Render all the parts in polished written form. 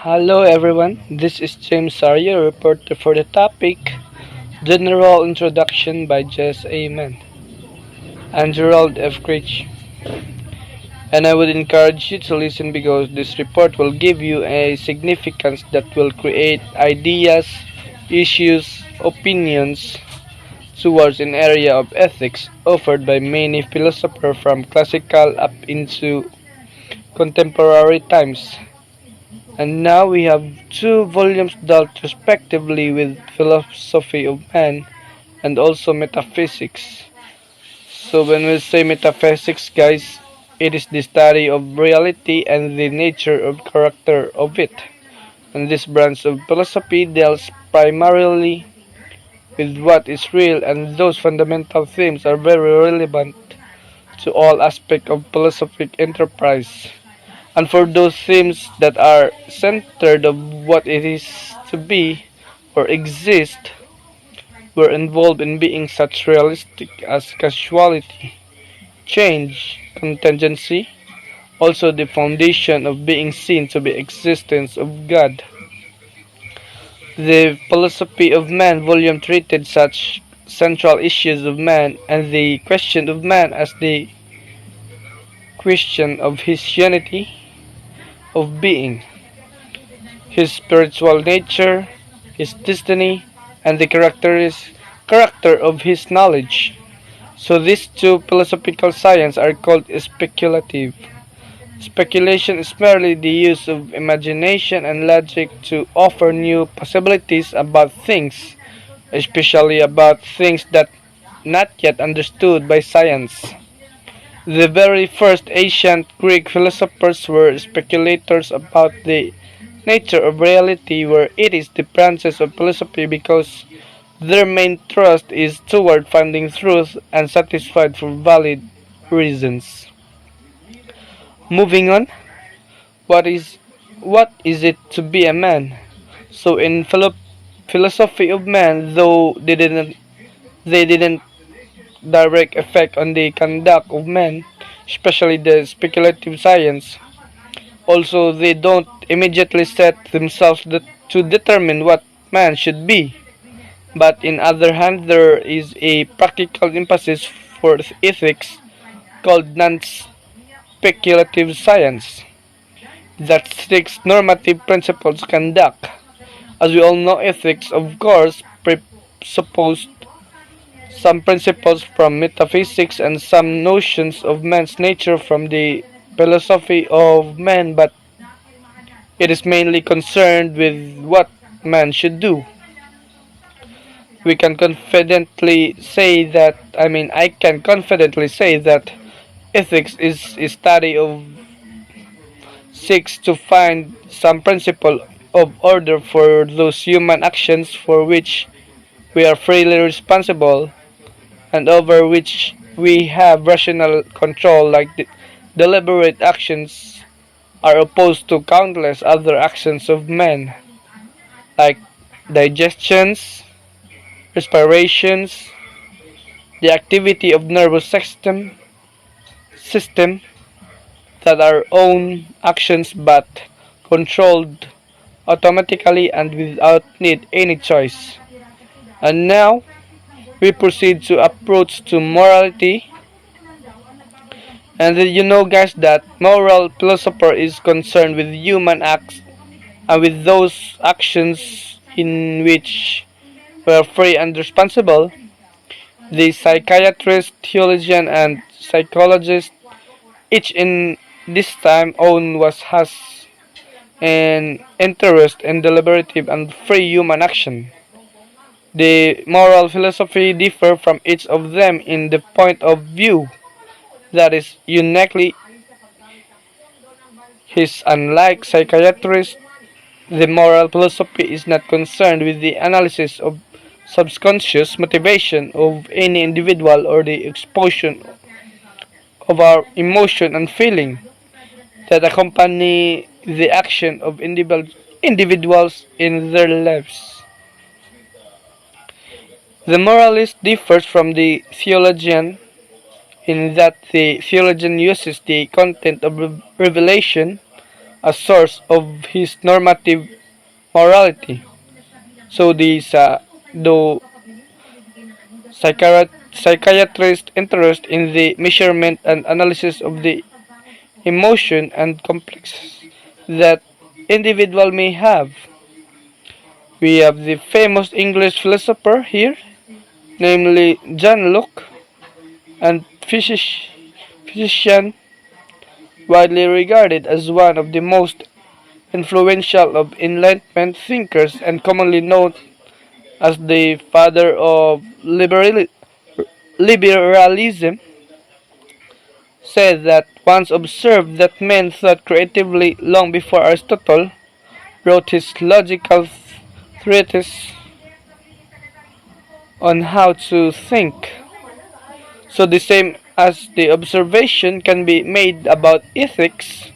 Hello everyone, this is James Sario, reporter for the topic General Introduction by Jess Amen and Gerald F. Critch. And I would encourage you to listen because this report will give you a significance that will create ideas, issues, opinions towards an area of ethics offered by many philosophers from classical up into contemporary times. And now we have two volumes dealt respectively with philosophy of man and also metaphysics. So when we say metaphysics, guys, it is the study of reality and the nature of character of it. And this branch of philosophy deals primarily with what is real, and those fundamental themes are very relevant to all aspects of philosophic enterprise. And for those themes that are centered of what it is to be or exist were involved in being such realistic as causality, change, contingency, also the foundation of being seen to be existence of God. The Philosophy of Man volume treated such central issues of man and the question of man as the question of his unity of being, his spiritual nature, his destiny, and the character of his knowledge. So these two philosophical sciences are called speculative. Speculation is merely the use of imagination and logic to offer new possibilities about things, especially about things that not yet understood by science. The very first ancient Greek philosophers were speculators about the nature of reality, where it is the branches of philosophy because their main thrust is toward finding truth and satisfied for valid reasons. Moving on, what is what is it to be a man? So in philosophy of man, though they didn't direct effect on the conduct of man, especially the speculative science. Also, they don't immediately set themselves to determine what man should be. But in other hand, there is a practical emphasis for ethics called non-speculative science that seeks normative principles conduct. As we all know, ethics, of course, presuppose some principles from metaphysics and some notions of man's nature from the philosophy of man, but it is mainly concerned with what man should do. We can confidently say that, I can confidently say that ethics is a study of seeks to find some principle of order for those human actions for which we are freely responsible and over which we have rational control, like deliberate actions are opposed to countless other actions of men, like digestions, respirations, the activity of nervous system that are own actions but controlled automatically and without need any choice. And now we proceed to approach to morality. And you know, guys, that moral philosopher is concerned with human acts and with those actions in which we are free and responsible. The psychiatrist, theologian, and psychologist, each in this time own was has an interest in deliberative and free human action. The moral philosophy differ from each of them in the point of view that is uniquely his. Unlike psychiatrists, the moral philosophy is not concerned with the analysis of subconscious motivation of any individual or the expression of our emotion and feeling that accompany the action of individuals in their lives. The moralist differs from the theologian in that the theologian uses the content of revelation a source of his normative morality. So the psychiatrist's interest in the measurement and analysis of the emotion and complex that individual may have. We have the famous English philosopher here, namely John Locke, and physician widely regarded as one of the most influential of Enlightenment thinkers and commonly known as the father of liberalism, said that once observed that men thought creatively long before Aristotle wrote his logical treatise on how to think. So the same as the observation can be made about ethics,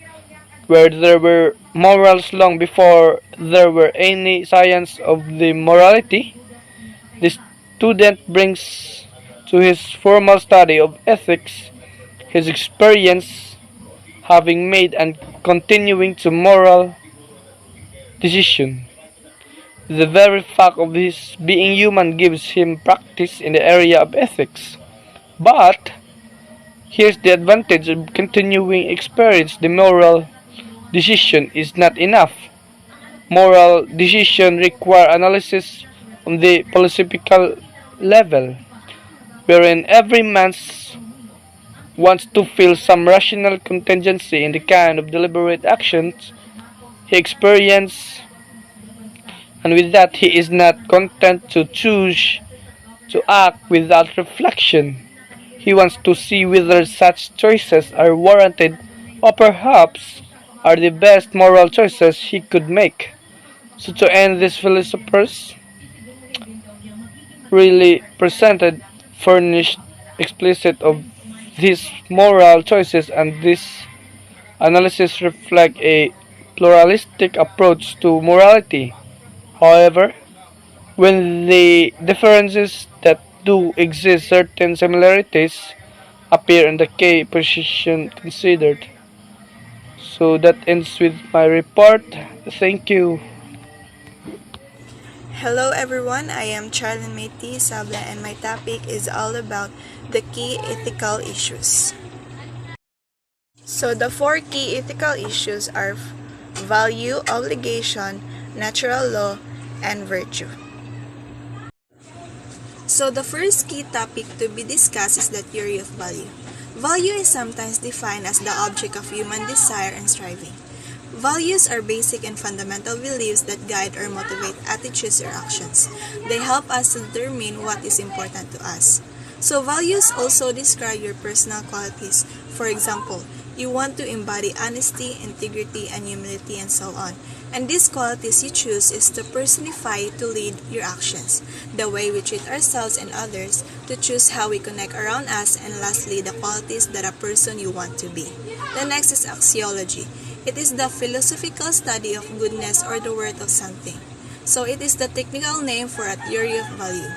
where there were morals long before there were any science of the morality, the student brings to his formal study of ethics his experience having made and continuing to moral decision. The very fact of his being human gives him practice in the area of ethics. But here's the advantage of continuing experience. The moral decision is not enough. Moral decision require analysis on the philosophical level, wherein every man wants to feel some rational contingency in the kind of deliberate actions he experiences, and with that he is not content to choose to act without reflection. He wants to see whether such choices are warranted or perhaps are the best moral choices he could make. So to end, these philosophers really presented furnished explicit of these moral choices, and this analysis reflect a pluralistic approach to morality. However, when the differences that do exist, certain similarities appear in the key position considered. So that ends with my report. Thank you. Hello everyone, I am Charlene Mae, Sable, and my topic is all about the key ethical issues. So the four key ethical issues are value, obligation, natural law, and virtue. So the first key topic to be discussed is the theory of value. Value is sometimes defined as the object of human desire and striving. Values are basic and fundamental beliefs that guide or motivate attitudes or actions. They help us to determine what is important to us. So values also describe your personal qualities. For example, you want to embody honesty, integrity, and humility, and so on. And these qualities you choose is to personify to lead your actions, the way we treat ourselves and others, to choose how we connect around us, and lastly, the qualities that a person you want to be. The next is axiology. It is the philosophical study of goodness or the worth of something. So it is the technical name for a theory of value.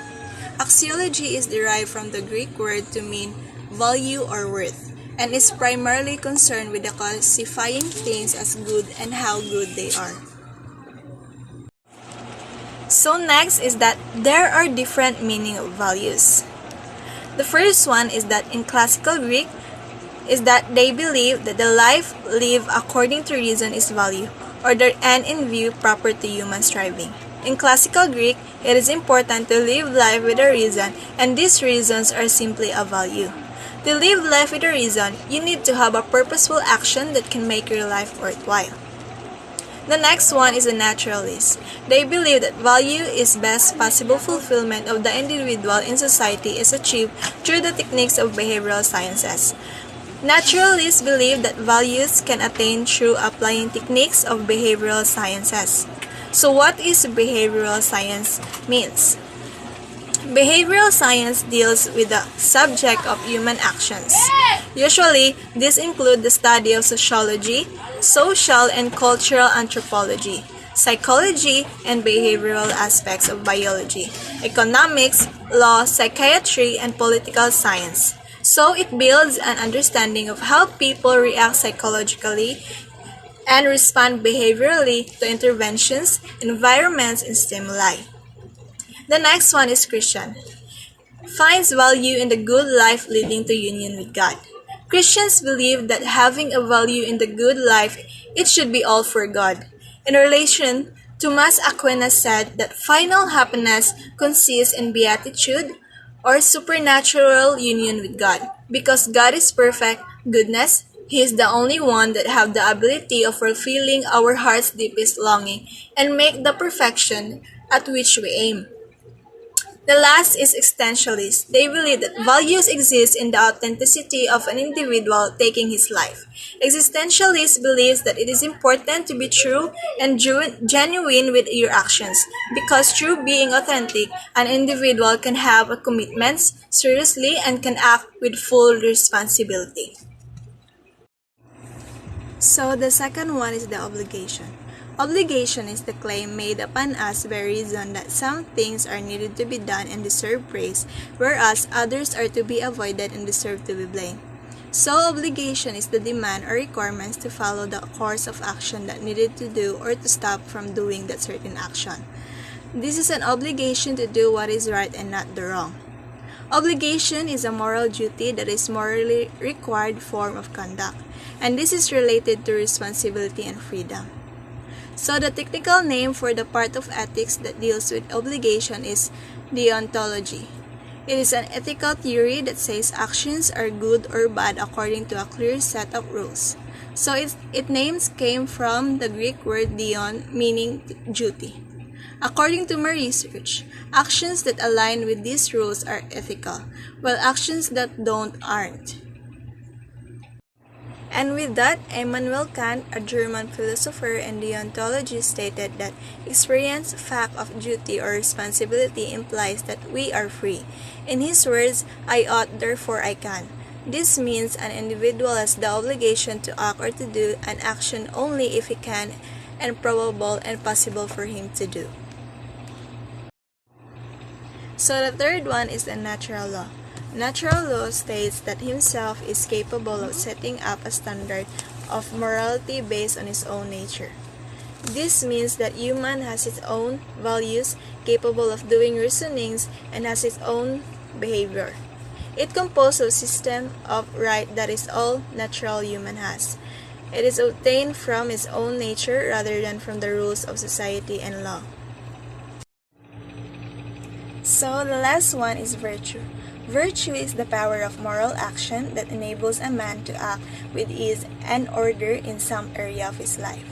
Axiology is derived from the Greek word to mean value or worth, and is primarily concerned with the classifying things as good and how good they are. So next is that there are different meaning of values. The first one is that in classical Greek is that they believe that the life lived according to reason is value, or the end in view proper to human striving. In classical Greek, it is important to live life with a reason, and these reasons are simply a value. To live life with a reason, you need to have a purposeful action that can make your life worthwhile. The next one is a naturalist. They believe that value is best possible fulfillment of the individual in society is achieved through the techniques of behavioral sciences. Naturalists believe that values can attain through applying techniques of behavioral sciences. So what is behavioral science means? Behavioral science deals with the subject of human actions. Usually, these include the study of sociology, social and cultural anthropology, psychology, and behavioral aspects of biology, economics, law, psychiatry, and political science. So it builds an understanding of how people react psychologically and respond behaviorally to interventions, environments, and stimuli. The next one is Christian. Finds value in the good life leading to union with God. Christians believe that having a value in the good life, it should be all for God. In relation, Thomas Aquinas said that final happiness consists in beatitude or supernatural union with God. Because God is perfect goodness, He is the only one that have the ability of fulfilling our heart's deepest longing and make the perfection at which we aim. The last is existentialist. They believe that values exist in the authenticity of an individual taking his life. Existentialist believes that it is important to be true and genuine with your actions, because through being authentic, an individual can have a commitments seriously and can act with full responsibility. So the second one is the obligation. Obligation is the claim made upon us by reason that some things are needed to be done and deserve praise, whereas others are to be avoided and deserve to be blamed. So obligation is the demand or requirements to follow the course of action that needed to do or to stop from doing that certain action. This is an obligation to do what is right and not the wrong. Obligation is a moral duty that is morally required form of conduct, and this is related to responsibility and freedom. So the technical name for the part of ethics that deals with obligation is deontology. It is an ethical theory that says actions are good or bad according to a clear set of rules. So its names came from the Greek word deon, meaning duty. According to my research, actions that align with these rules are ethical, while actions that don't aren't. And with that, Immanuel Kant, a German philosopher and deontologist, stated that experience, fact of duty or responsibility implies that we are free. In his words, I ought, therefore I can. This means an individual has the obligation to act or to do an action only if he can and probable and possible for him to do. So the third one is the natural law. Natural law states that himself is capable of setting up a standard of morality based on his own nature. This means that human has its own values, capable of doing reasonings, and has its own behavior. It composes a system of right that is all natural human has. It is obtained from its own nature rather than from the rules of society and law. So the last one is virtue. Virtue is the power of moral action that enables a man to act with ease and order in some area of his life.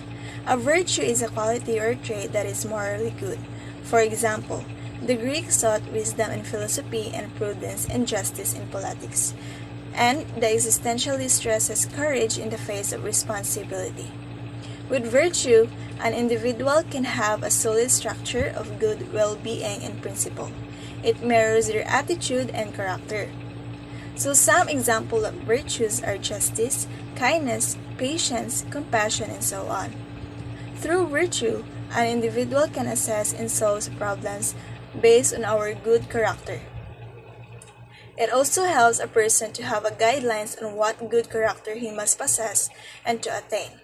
A virtue is a quality or trait that is morally good. For example, the Greeks sought wisdom in philosophy and prudence and justice in politics. And the existentialist stresses courage in the face of responsibility. With virtue, an individual can have a solid structure of good well-being and principle. It mirrors their attitude and character. So some examples of virtues are justice, kindness, patience, compassion, and so on. Through virtue, an individual can assess and solve problems based on our good character. It also helps a person to have a guidelines on what good character he must possess and to attain.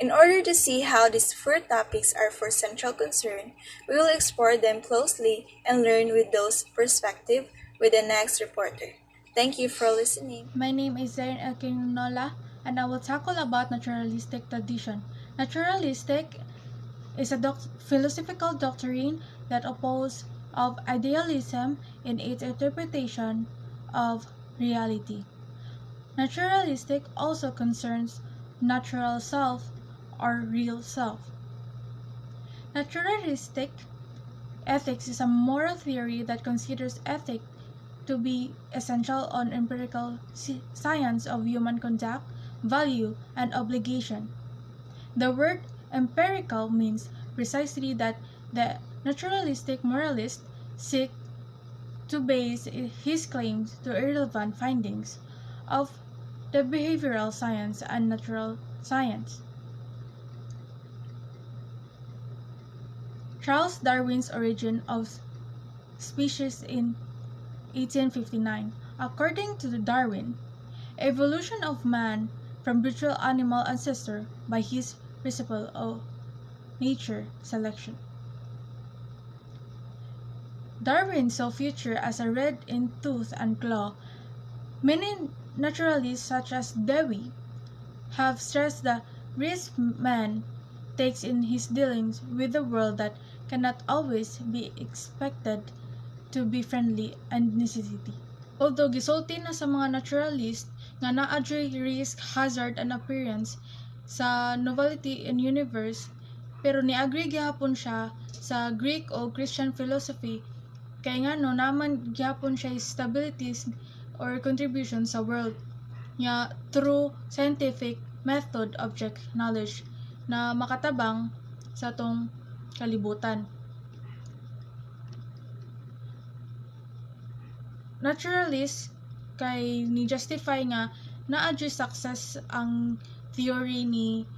In order to see how these four topics are for central concern, we will explore them closely and learn with those perspective with the next reporter. Thank you for listening. My name is Quinanola, and I will tackle about naturalistic tradition. Naturalistic is a philosophical doctrine that opposes of idealism in its interpretation of reality. Naturalistic also concerns natural self or real self. Naturalistic ethics is a moral theory that considers ethics to be essential on empirical science of human conduct, value, and obligation. The word empirical means precisely that the naturalistic moralist seeks to base his claims to irrelevant findings of the behavioral science and natural science. Charles Darwin's Origin of Species in 1859. According to Darwin, evolution of man from virtual animal ancestor by his principle of nature selection. Darwin saw future as a red in tooth and claw. Many naturalists such as Dewey have stressed the risk man takes in his dealings with the world that cannot always be expected to be friendly and necessity. Although gisulti na sa mga naturalist nga naa-dry risk, hazard, and appearance sa novelty in universe, pero niagri gihapon siya sa Greek o Christian philosophy kay ngano naman gihapon siya stabilities or contribution sa world nya through scientific method object knowledge na makatabang sa tong kalibutan. Naturalist kay ni justify nga naa-dry success ang theory ni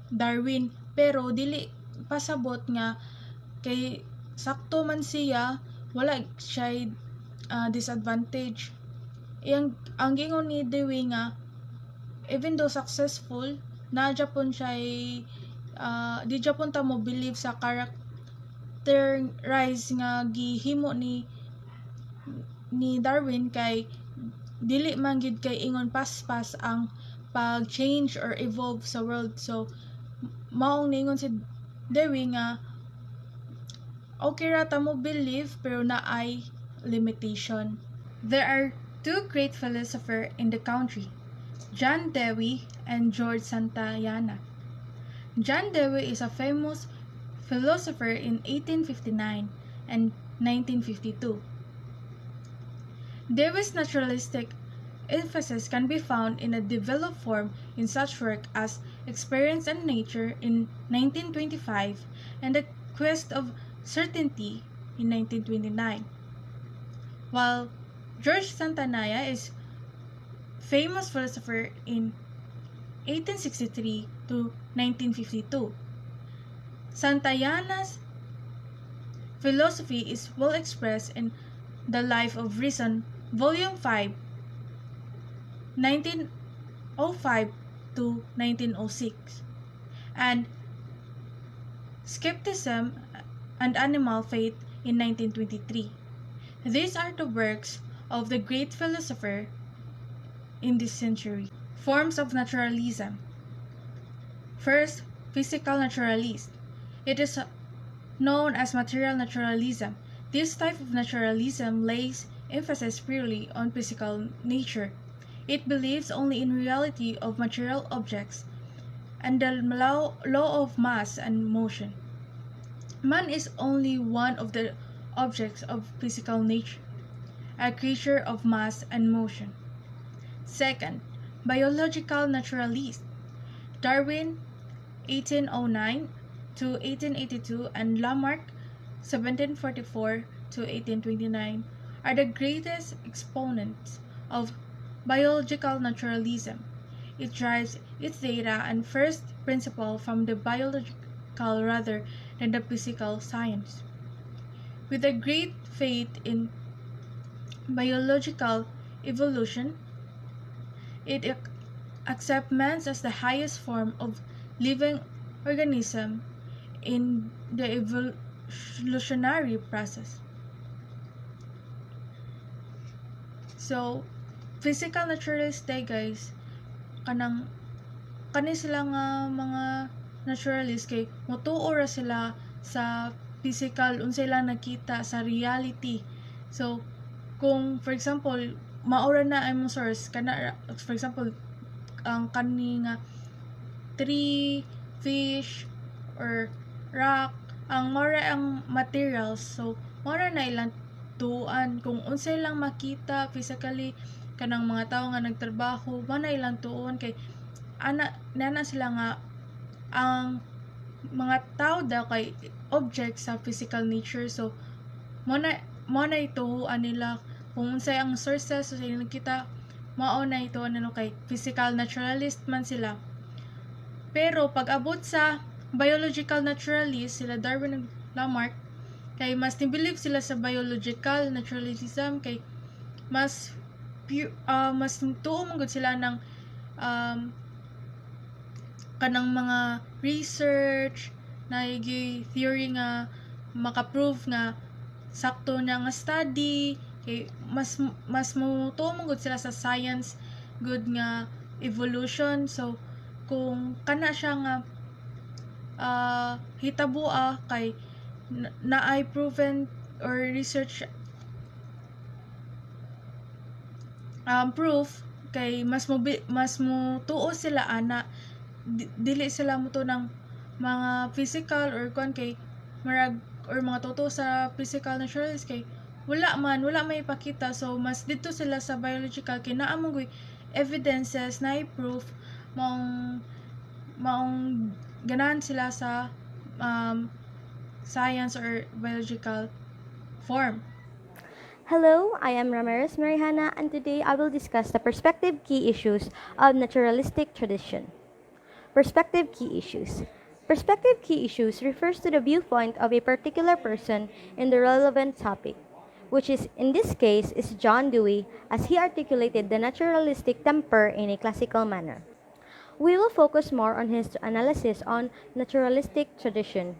Darwin pero dili pasabot nga kay sakto man siya wala siya disadvantage. Ang gingon ni Dewey nga even though successful na Japon siya di Japon ta mo believe sa character rise nga gihimo ni Darwin kay dili man gid kay ingon paspas ang pag-change or evolve sa world. So maong ningon si Dewey nga okay ra ta mo believe pero na ay limitation. There are two great philosophers in the country, John Dewey and George Santayana. John Dewey is a famous philosopher in 1859 and 1952. Dewey's naturalistic emphasis can be found in a developed form in such work as Experience and Nature in 1925 and The Quest of Certainty in 1929. While George Santayana is famous philosopher in 1863 to 1952. Santayana's philosophy is well expressed in The Life of Reason, Volume 5, 1905 to 1906, and Skepticism and Animal Faith in 1923. These are the works of the great philosopher in this century. Forms of naturalism. First, physical naturalist. It is known as material naturalism. This type of naturalism lays emphasis purely on physical nature. It believes only in reality of material objects and the law of mass and motion. Man is only one of the objects of physical nature, a creature of mass and motion. Second, biological naturalist. Darwin, 1809 to 1882, and Lamarck, 1744 to 1829, are the greatest exponents of biological naturalism. It derives its data and first principle from the biological rather than the physical science. With a great faith in biological evolution, it accepts man as the highest form of living organism in the evolutionary process. So, physical naturalist day guys, kani sila nga mga naturalist kay motuo ra sila sa physical unsay lang nakita sa reality. So, kung for example, maura na ay mong source kana for example ang kani nga tree, fish or rock, ang mora ang materials. So, mora na ilang tuan kung unsay lang makita physically kanang mga tao nga nagtrabaho na ilang tuon kay nana sila nga ang mga tao daw kay object sa physical nature. So mo na ituhuan nila kung unsay ang sources so sa nakita mao na ituhuan nila kay physical naturalist man sila. Pero pag abot sa biological naturalist sila Darwin ug Lamarck kay mas believe sila sa biological naturalism kay mas mas tuo man gud sila ng um, kanang mga research na theory nga maka-prove nga sakto niya nga study kay mas mo tuo man gud sila sa science good nga evolution. So kung kana siya nga hitabo kay naay proven or research proof kay mas mo tuo sila ana dili sila mo to ng mga physical or kung kay marag or mga totoo sa physical naturalist kay wala may ipakita. So mas dito sila sa biological kay naa mo evidences na i-proof maong ganahan sila sa science or biological form. Hello, I am Ramirez and today I will discuss the perspective key issues of naturalistic tradition. Perspective key issues. Perspective key issues refers to the viewpoint of a particular person in the relevant topic, which is in this case is John Dewey as he articulated the naturalistic temper in a classical manner. We will focus more on his analysis on naturalistic tradition.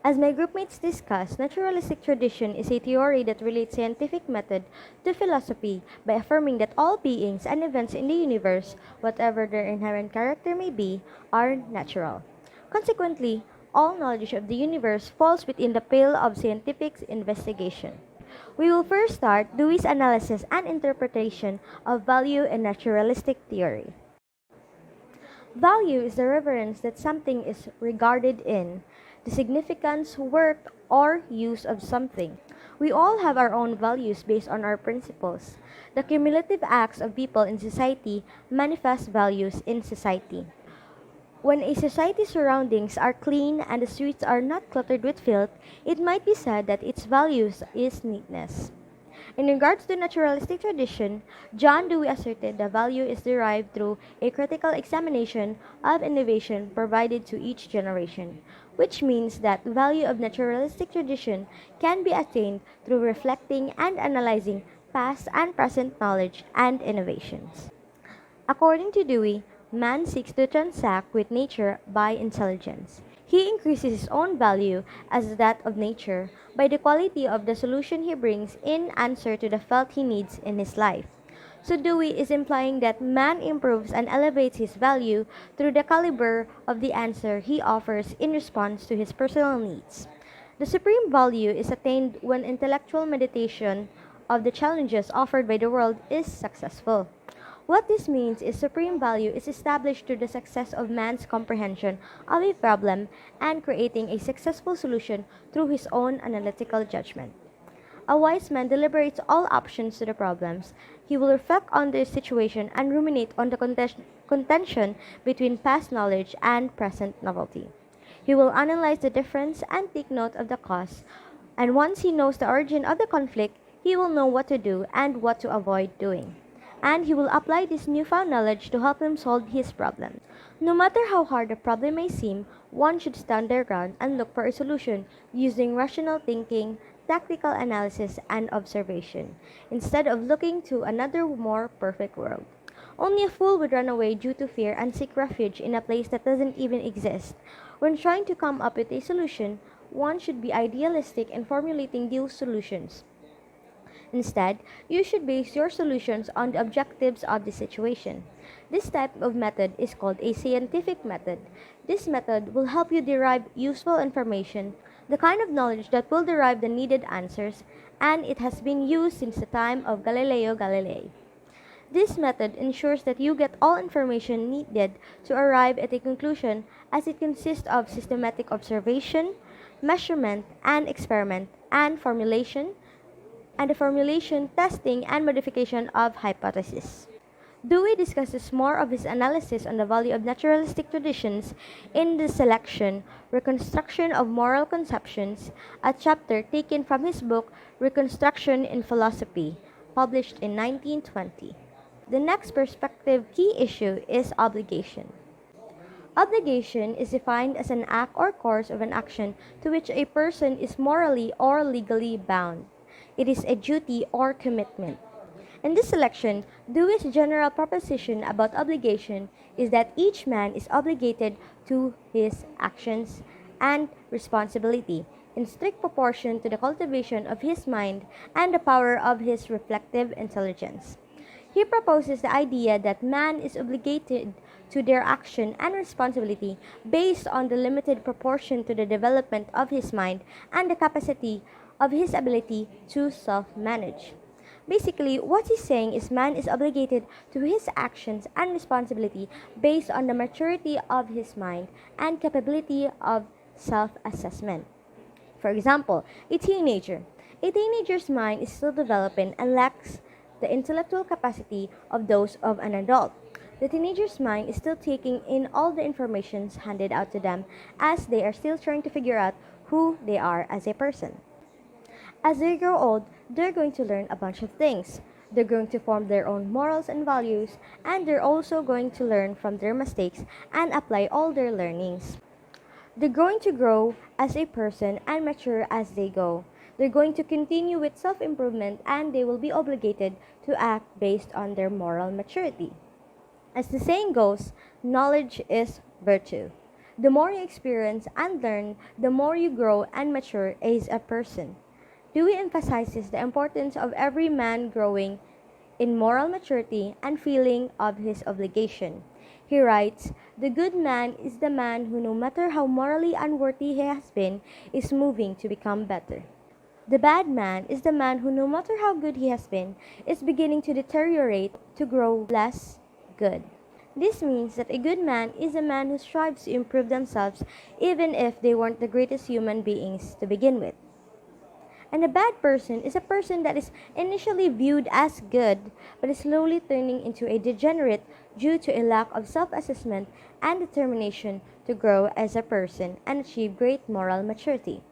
As my groupmates discussed, naturalistic tradition is a theory that relates scientific method to philosophy by affirming that all beings and events in the universe, whatever their inherent character may be, are natural. Consequently, all knowledge of the universe falls within the pale of scientific investigation. We will first start Dewey's analysis and interpretation of value in naturalistic theory. Value is the reverence that something is regarded in, the significance, worth, or use of something. We all have our own values based on our principles. The cumulative acts of people in society manifest values in society. When a society's surroundings are clean and the streets are not cluttered with filth, it might be said that its values is neatness. In regards to naturalistic tradition, John Dewey asserted the value is derived through a critical examination of innovation provided to each generation, which means that value of naturalistic tradition can be attained through reflecting and analyzing past and present knowledge and innovations. According to Dewey, man seeks to transact with nature by intelligence. He increases his own value as that of nature by the quality of the solution he brings in answer to the felt he needs in his life. So Dewey is implying that man improves and elevates his value through the caliber of the answer he offers in response to his personal needs. The supreme value is attained when intellectual meditation of the challenges offered by the world is successful. What this means is supreme value is established through the success of man's comprehension of a problem and creating a successful solution through his own analytical judgment. A wise man deliberates all options to the problems. He will reflect on the situation and ruminate on the contention between past knowledge and present novelty. He will analyze the difference and take note of the cause, and once he knows the origin of the conflict, he will know what to do and what to avoid doing. And he will apply this newfound knowledge to help him solve his problems. No matter how hard a problem may seem, one should stand their ground and look for a solution using rational thinking, tactical analysis, and observation, instead of looking to another more perfect world. Only a fool would run away due to fear and seek refuge in a place that doesn't even exist. When trying to come up with a solution, one should be idealistic in formulating these solutions. Instead, you should base your solutions on the objectives of the situation. This type of method is called a scientific method. This method will help you derive useful information, the kind of knowledge that will derive the needed answers, and it has been used since the time of Galileo Galilei. This method ensures that you get all information needed to arrive at a conclusion as it consists of systematic observation, measurement, and experiment, and the formulation, testing, and modification of hypotheses. Dewey discusses more of his analysis on the value of naturalistic traditions in the selection, reconstruction of moral conceptions, a chapter taken from his book Reconstruction in Philosophy, published in 1920. The next perspective key issue is obligation. Obligation is defined as an act or course of an action to which a person is morally or legally bound. It is a duty or commitment. In this selection, Dewey's general proposition about obligation is that each man is obligated to his actions and responsibility in strict proportion to the cultivation of his mind and the power of his reflective intelligence. He proposes the idea that man is obligated to their action and responsibility based on the limited proportion to the development of his mind and the capacity of his ability to self-manage. Basically, what he's saying is man is obligated to his actions and responsibility based on the maturity of his mind and capability of self-assessment. For example, a teenager. A teenager's mind is still developing and lacks the intellectual capacity of those of an adult. The teenager's mind is still taking in all the information handed out to them as they are still trying to figure out who they are as a person. As they grow old, they're going to learn a bunch of things. They're going to form their own morals and values, and they're also going to learn from their mistakes and apply all their learnings. They're going to grow as a person and mature as they go. They're going to continue with self-improvement and they will be obligated to act based on their moral maturity. As the saying goes, knowledge is virtue. The more you experience and learn, the more you grow and mature as a person. Dewey emphasizes the importance of every man growing in moral maturity and feeling of his obligation. He writes, "The good man is the man who, no matter how morally unworthy he has been, is moving to become better. The bad man is the man who, no matter how good he has been, is beginning to deteriorate to grow less good." This means that a good man is a man who strives to improve themselves even if they weren't the greatest human beings to begin with. And a bad person is a person that is initially viewed as good but is slowly turning into a degenerate due to a lack of self-assessment and determination to grow as a person and achieve great moral maturity.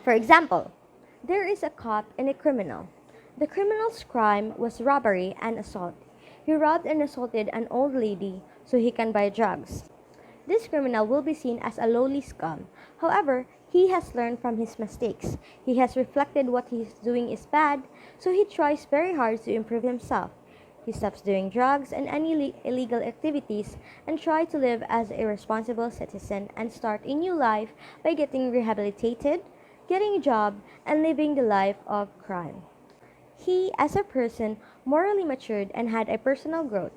For example, there is a cop and a criminal. The criminal's crime was robbery and assault. He robbed and assaulted an old lady so he can buy drugs. This criminal will be seen as a lowly scum. However, he has learned from his mistakes. He has reflected what he is doing is bad, so he tries very hard to improve himself. He stops doing drugs and any illegal activities and tries to live as a responsible citizen and start a new life by getting rehabilitated, getting a job, and living the life of crime. He, as a person, morally matured and had a personal growth.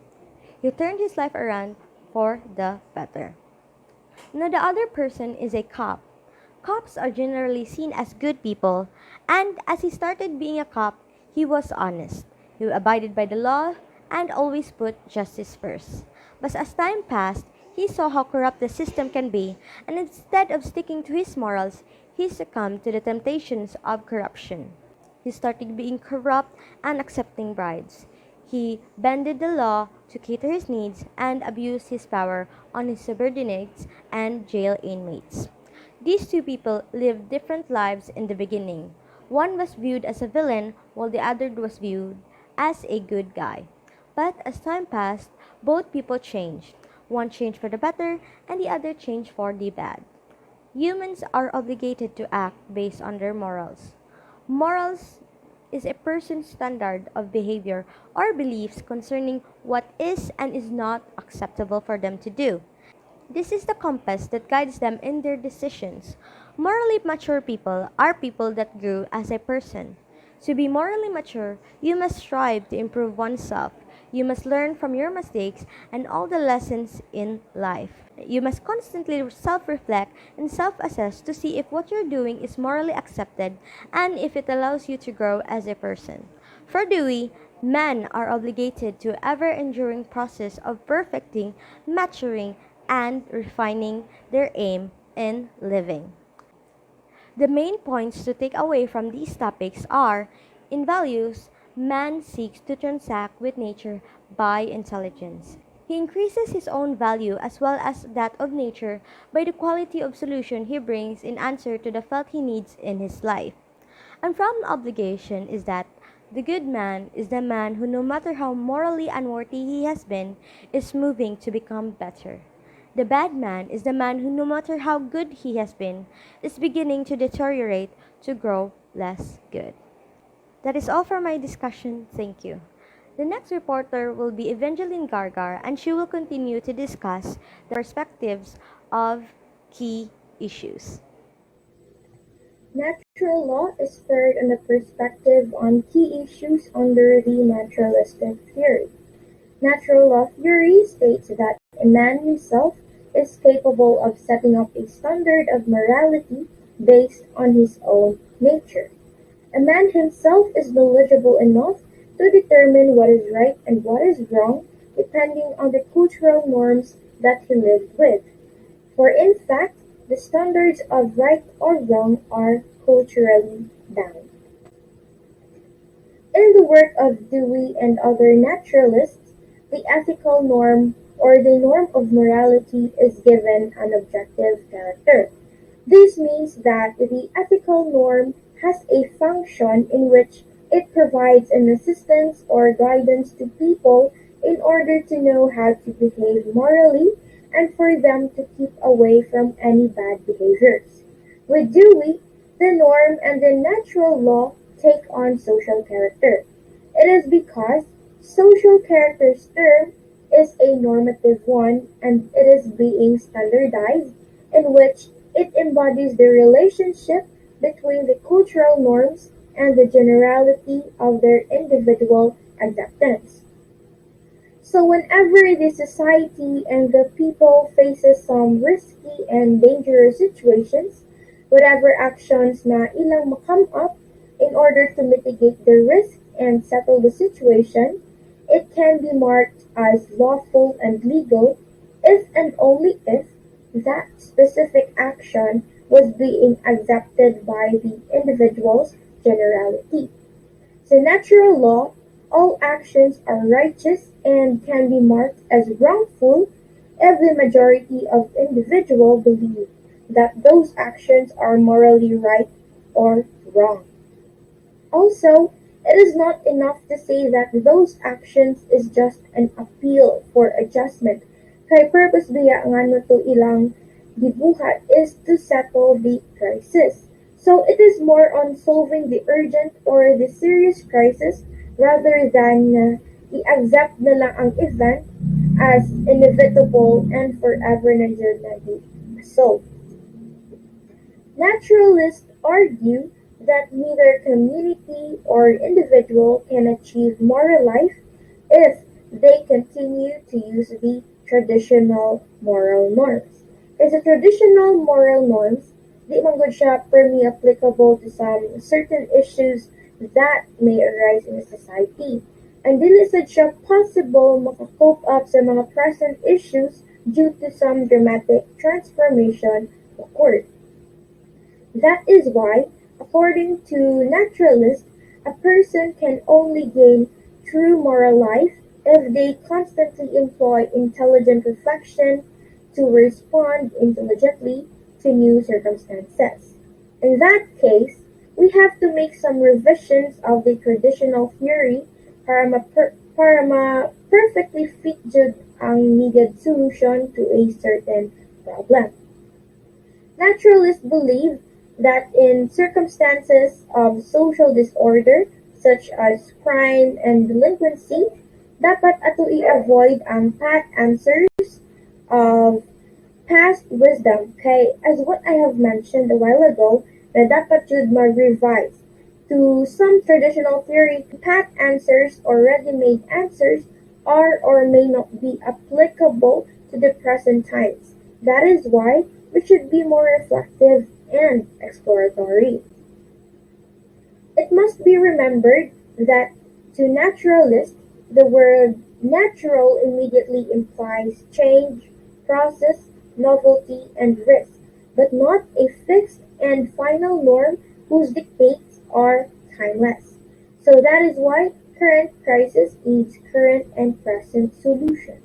He turned his life around for the better. Now the other person is a cop. Cops are generally seen as good people, and as he started being a cop, he was honest. He abided by the law and always put justice first. But as time passed, he saw how corrupt the system can be, and instead of sticking to his morals, he succumbed to the temptations of corruption. He started being corrupt and accepting bribes. He bended the law to cater his needs and abused his power on his subordinates and jail inmates. These two people lived different lives in the beginning. One was viewed as a villain while the other was viewed as a good guy. But as time passed, both people changed. One changed for the better and the other changed for the bad. Humans are obligated to act based on their morals. Morals is a person's standard of behavior or beliefs concerning what is and is not acceptable for them to do. This is the compass that guides them in their decisions. Morally mature people are people that grew as a person. To be morally mature, you must strive to improve oneself. You must learn from your mistakes and all the lessons in life. You must constantly self-reflect and self-assess to see if what you're doing is morally accepted and if it allows you to grow as a person. For Dewey, men are obligated to an ever-enduring process of perfecting, maturing, and refining their aim in living. The main points to take away from these topics are, in values, man seeks to transact with nature by intelligence. He increases his own value as well as that of nature by the quality of solution he brings in answer to the felt he needs in his life. And from obligation is that the good man is the man who, no matter how morally unworthy he has been, is moving to become better. The bad man is the man who, no matter how good he has been, is beginning to deteriorate to grow less good. That is all for my discussion. Thank you. The next reporter will be Evangelyn Gargar, and she will continue to discuss the perspectives of key issues. Natural law is third on the perspective on key issues under the naturalistic theory. Natural law theory states that a man himself is capable of setting up a standard of morality based on his own nature. A man himself is knowledgeable enough to determine what is right and what is wrong depending on the cultural norms that he lived with. For in fact, the standards of right or wrong are culturally bound. In the work of Dewey and other naturalists, the ethical norm or the norm of morality is given an objective character. This means that the ethical norm has a function in which it provides an assistance or guidance to people in order to know how to behave morally and for them to keep away from any bad behaviors. With Dewey, the norm and the natural law take on social character. It is because social character's term is a normative one and it is being standardized in which it embodies the relationship between the cultural norms and the generality of their individual acceptance. So whenever the society and the people faces some risky and dangerous situations, whatever actions na ilang makam up in order to mitigate the risk and settle the situation, it can be marked as lawful and legal if and only if that specific action was being accepted by the individual's generality. So natural law, all actions are righteous and can be marked as wrongful if the majority of individuals believe that those actions are morally right or wrong. Also, it is not enough to say that those actions is just an appeal for adjustment. Kay purpose biya nga to ilang gibuhat is to settle the crisis. So it is more on solving the urgent or the serious crisis rather than i-accept na lang ang event as inevitable and forever na yun na solved. Naturalists argue that neither community or individual can achieve moral life if they continue to use the traditional moral norms. As a traditional moral norms, di man gud siya permi applicable to some certain issues that may arise in a society. And dili sad siya possible makakope up sa mga present issues due to some dramatic transformation occurred. That is why, according to naturalists, a person can only gain true moral life if they constantly employ intelligent reflection to respond intelligently to new circumstances. In that case, we have to make some revisions of the traditional theory para perfectly fit jud ang needed solution to a certain problem. Naturalists believe that in circumstances of social disorder, such as crime and delinquency, dapat ato i-avoid ang pat answers of past wisdom. Kay, as what I have mentioned a while ago, na dapat jud mag-revise. To some traditional theory, pat answers or ready-made answers are or may not be applicable to the present times. That is why we should be more reflective and exploratory. It must be remembered that to naturalists, the word natural immediately implies change, process, novelty, and risk, but not a fixed and final norm whose dictates are timeless. So that is why current crisis needs current and present solution.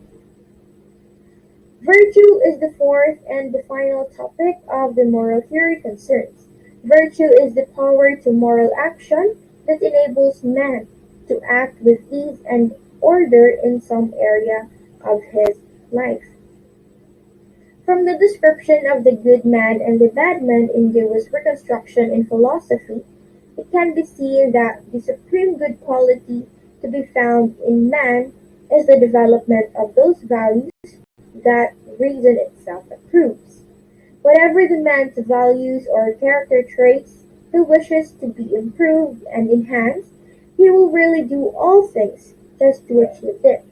Virtue is the fourth and the final topic of the moral theory concerns. Virtue is the power to moral action that enables man to act with ease and order in some area of his life. From the description of the good man and the bad man in Dewey's reconstruction in philosophy, it can be seen that the supreme good quality to be found in man is the development of those values that reason itself approves. Whatever the man's values or character traits he wishes to be improved and enhanced, he will really do all things just to achieve it.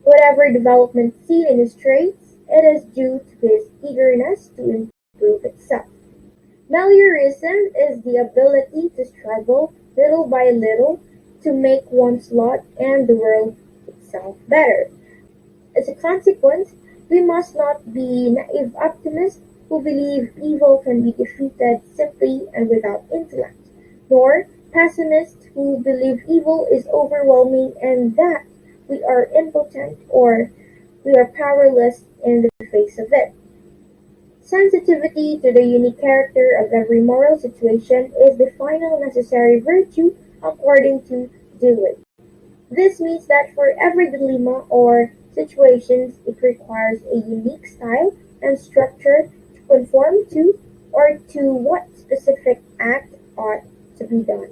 Whatever development seen in his traits, it is due to his eagerness to improve itself. Meliorism is the ability to struggle little by little to make one's lot and the world itself better. As a consequence, we must not be naive optimists who believe evil can be defeated simply and without intellect, nor pessimists who believe evil is overwhelming and that we are impotent or we are powerless in the face of it. Sensitivity to the unique character of every moral situation is the final necessary virtue according to Dewey. This means that for every dilemma or situations it requires a unique style and structure to conform to or to what specific act ought to be done.